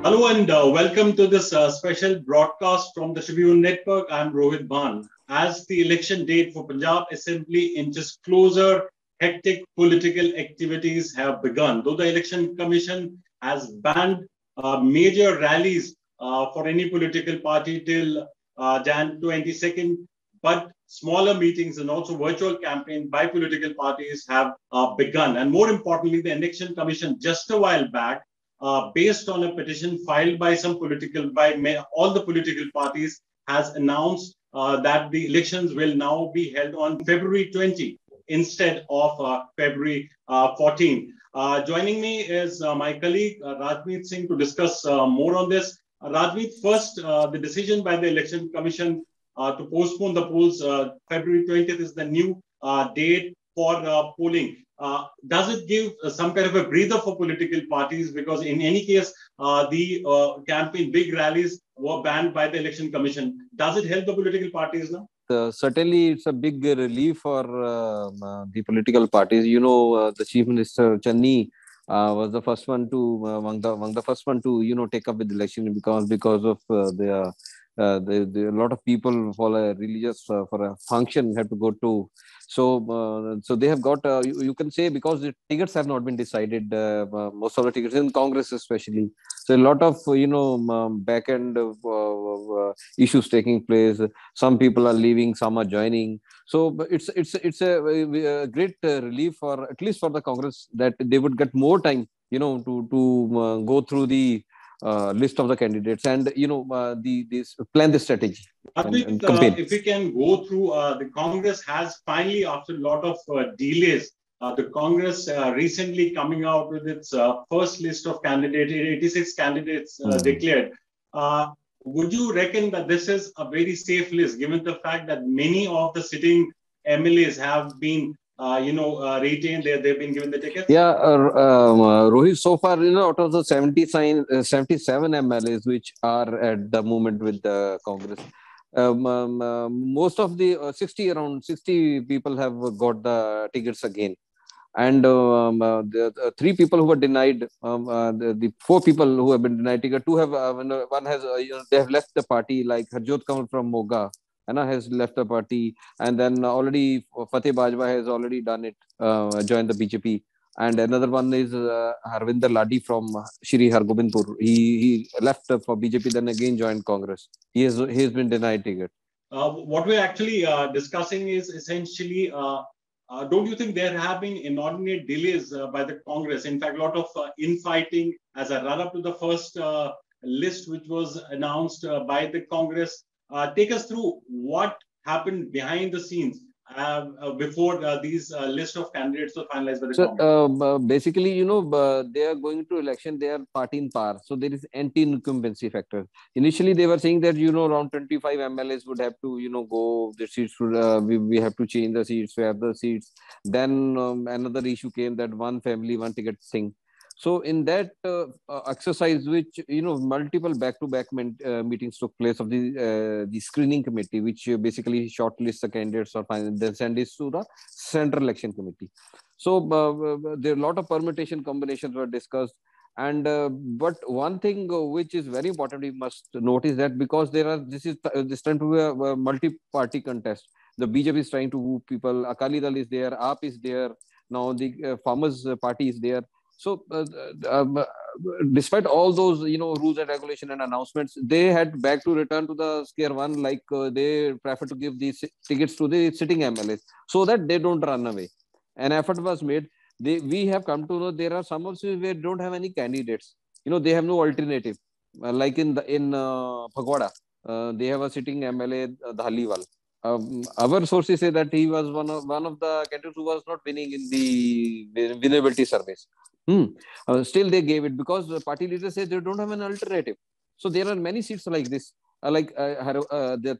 Hello and welcome to this special broadcast from the Tribune Network. I'm Rohit Bhan. As the election date for Punjab Assembly inches closer, hectic political activities have begun. Though the Election Commission has banned major rallies for any political party till Jan 22nd, but smaller meetings and also virtual campaign by political parties have begun. And more importantly, the Election Commission just a while back based on a petition filed by all the political parties, has announced that the elections will now be held on February 20 instead of February 14. Joining me is my colleague Rajmeet Singh to discuss more on this. Rajmeet, first, the decision by the Election Commission to postpone the polls, February 20th is the new date for polling. Does it give some kind of a breather for political parties? Because in any case, the campaign, big rallies were banned by the Election Commission. Does it help the political parties now? Certainly, it's a big relief for the political parties. The Chief Minister Channi was the first one to among the first one to take up with the election because of a lot of people for a religious for a function have to go to. So they have got you can say, because the tickets have not been decided, most of the tickets in Congress especially. So a lot of back end issues taking place. Some people are leaving, some are joining. So it's a great relief for, at least for the Congress, that they would get more time to go through the list of the candidates and plan the strategy and campaign. If we can go through, the Congress has finally, after a lot of delays, the Congress recently coming out with its first list of candidates, 86 candidates declared. Would you reckon that this is a very safe list, given the fact that many of the sitting MLAs have been retained, they've been given the tickets? Yeah, Rohit, so far, out of the 77 MLAs which are at the moment with the Congress, most of the around 60 people have got the tickets again. And the three people who were denied, the four people who have been denied ticket, one has, they have left the party, like Harjot Kamal from Moga. Anna has left the party, and then already Fateh Bajwa has already done it, joined the BJP. And another one is Harvinder Ladi from Shri Hargobindpur. He left for BJP, then again joined Congress. He has been denied ticket. What we're actually discussing is essentially, don't you think there have been inordinate delays by the Congress? In fact, a lot of infighting as a run-up to the first list, which was announced by the Congress. Take us through what happened behind the scenes before these list of candidates were finalized by the Congress. Basically, they are going to election, they are party in power. So there is anti-incumbency factor. Initially, they were saying that, around 25 MLAs would have to, go, the seats should, we have to change the seats, we have the seats. Then another issue came, that one family, one ticket thing. So in that exercise, which multiple back-to-back meetings took place of the screening committee, which basically shortlists the candidates or then send it to the Central Election Committee. So there are a lot of permutation combinations were discussed. And but one thing which is very important, we must notice that because this trying to be a multi-party contest. The BJP is trying to woo people. Akali Dal is there, AAP is there. Now the Farmers Party is there. So, despite all those, rules and regulation and announcements, they had back to return to the square one, like they prefer to give these tickets to the sitting MLAs so that they don't run away. An effort was made. We have come to know there are some of them where don't have any candidates. They have no alternative. Like in Phagwada, they have a sitting MLA, Dhaliwal. Our sources say that he was one of the candidates who was not winning in the winnability surveys. Still they gave it because the party leaders say they don't have an alternative. So there are many seats like this, that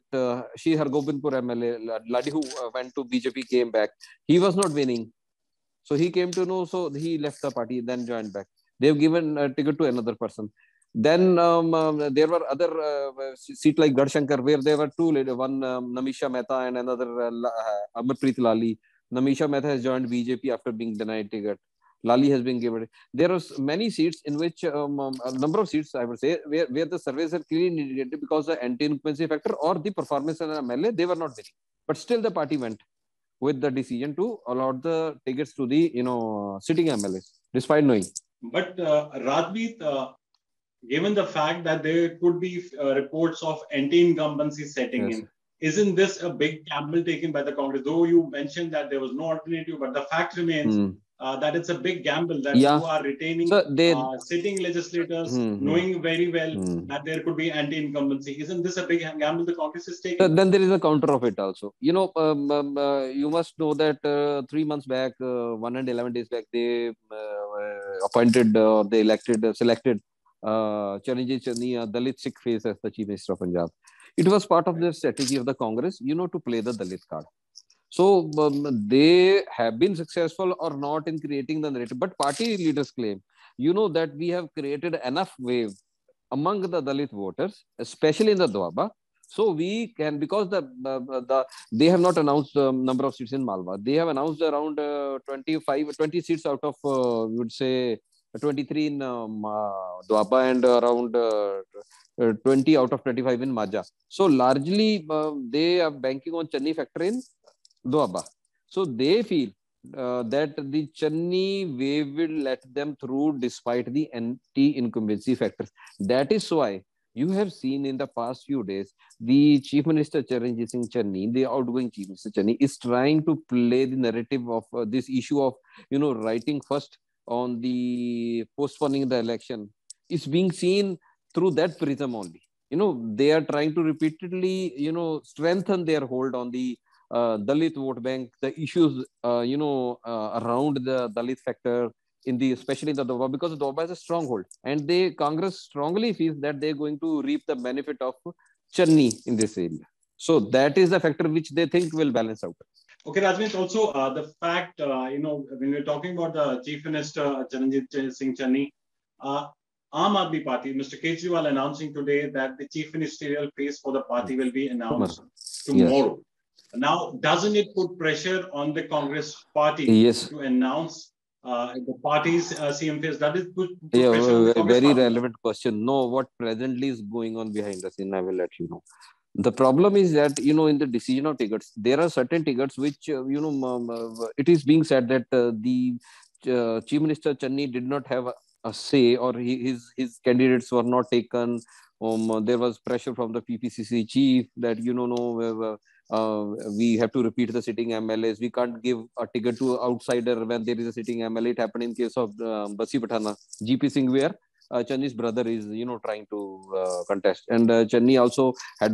Shri Hargobindpur MLA Ladi, who went to BJP, came back. He was not winning, so he came to know. So he left the party, then joined back. They have given a ticket to another person. Then there were other seats like Garhshankar, where there were two leaders, one Namisha Mehta and another Amarpreet Lali. Namisha Mehta has joined BJP after being denied ticket. Lali has been given. There are many seats in which a number of seats, I would say, where the surveys are clearly indicated because the anti-incumbency factor or the performance of the MLA, they were not winning. But still the party went with the decision to allot the tickets to the, sitting MLAs, despite knowing. But Rajmeet, given the fact that there could be reports of anti-incumbency setting in, isn't this a big gamble taken by the Congress? Though you mentioned that there was no alternative, but the fact remains that it's a big gamble that you are retaining sitting legislators, knowing very well that there could be anti-incumbency. Isn't this a big gamble the Congress is taking? Then there is a counter of it also. You must know that 3 months back, 111 days back, they appointed, they selected Charanjit Channi, a Dalit Sikh face, as the Chief Minister of Punjab. It was part of the strategy of the Congress, to play the Dalit card. So they have been successful or not in creating the narrative. But party leaders claim, that we have created enough wave among the Dalit voters, especially in the Doaba. So we can, because they have not announced the number of seats in Malwa. They have announced around 20 seats out of, we would say, 23 in Doaba and around 20 out of 25 in Maja. So largely they are banking on Channi factor in Doaba. So they feel that the Channi wave will let them through despite the anti-incumbency factors. That is why you have seen in the past few days, the Chief Minister Charanjit Singh Channi, the outgoing Chief Minister Channi, is trying to play the narrative of this issue of, writing first on the postponing the election. Is being seen through that prism only. They are trying to repeatedly, strengthen their hold on the Dalit vote bank, the issues, around the Dalit factor, especially in the Doaba, because Doaba is a stronghold, and Congress strongly feels that they're going to reap the benefit of Channi in this area. So that is the factor which they think will balance out. Okay, Rajmeet, also the fact, when we're talking about the Chief Minister Charanjit Singh Channi, Aam Aadmi Party, Mr. Kejriwal announcing today that the chief ministerial face for the party will be announced tomorrow. Yes. Now, doesn't it put pressure on the Congress party to announce the party's CM face? That is put pressure on the Congress very party. Relevant question. No, what presently is going on behind the scene, I will let you know. The problem is that, in the decision of tickets, there are certain tickets which, it is being said that the Chief Minister Channi did not have a say, or his candidates were not taken. There was pressure from the PPCC chief that, we have to repeat the sitting MLAs. We can't give a ticket to outsider when there is a sitting MLA. It happened in case of Basi Patana, GP Singh, where Channi's brother is, trying to contest. And Channi also had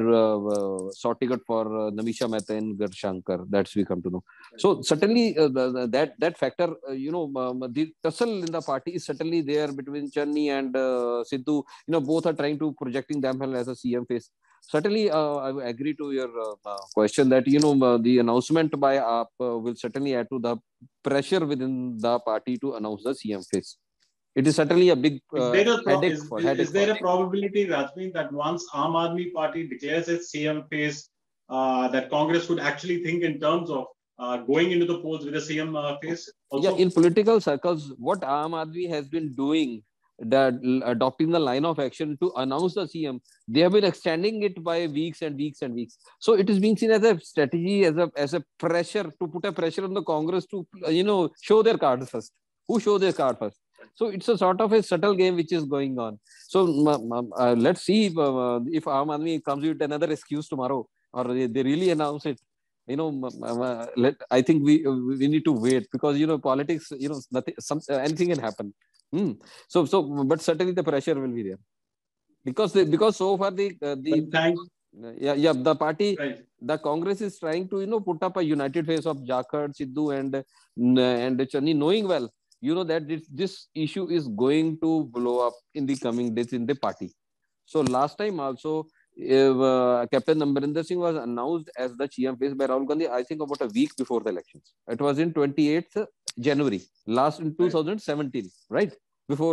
sought ticket for Namisha Mehta in Garshankar. That's we come to know. So certainly that factor, the tussle in the party is certainly there between Channi and Sidhu. Both are trying to projecting themselves as a CM face. Certainly, I agree to your question that, the announcement by AAP will certainly add to the pressure within the party to announce the CM face. It is certainly a big headache. Is there a probability, Rajmeet, that once Aam Aadmi Party declares its CM face, that Congress would actually think in terms of going into the polls with a CM face? Also? Yeah, in political circles, what Aam Aadmi has been doing, adopting the line of action to announce the CM, they have been extending it by weeks and weeks and weeks. So it is being seen as a strategy, as a pressure, to put a pressure on the Congress to, show their card first. Who show their card first? So it's a sort of a subtle game which is going on. So let's see if Aam Aadmi comes with another excuse tomorrow, or they really announce it. I think we need to wait, because politics, anything can happen. But certainly the pressure will be there, because so far the party, the Congress is trying to put up a united face of Jakhar, Sidhu, and Channi, knowing well that this issue is going to blow up in the coming days in the party. So last time also, Captain Amarinder Singh was announced as the CM face by Rahul Gandhi, I think about a week before the elections. It was in 28th January, in 2017, right?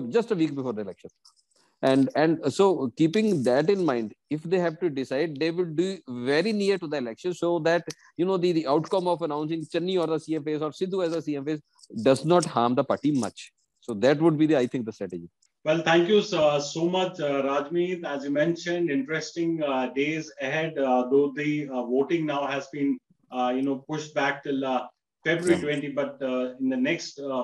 Just a week before the election. And so keeping that in mind, if they have to decide, they will do very near to the election, so that the outcome of announcing Channi or the CM face or Sidhu as a CM face does not harm the party much. So that would be the, I think, the strategy. Well, thank you so much, Rajmeet. As you mentioned, interesting days ahead. Though the voting now has been, pushed back till February 20, but in the next a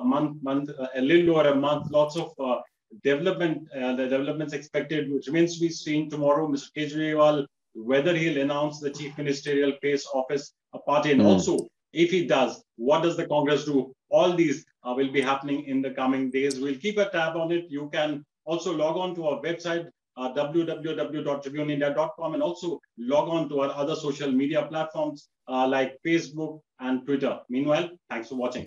little over a month, lots of the developments expected, which remains to be seen tomorrow. Mr. Kejriwal, whether he'll announce the chief ministerial face office a party, and also if he does, what does the Congress do? All these will be happening in the coming days. We'll keep a tab on it. You can also log on to our website, www.tribuneindia.com, and also log on to our other social media platforms like Facebook and Twitter. Meanwhile, thanks for watching.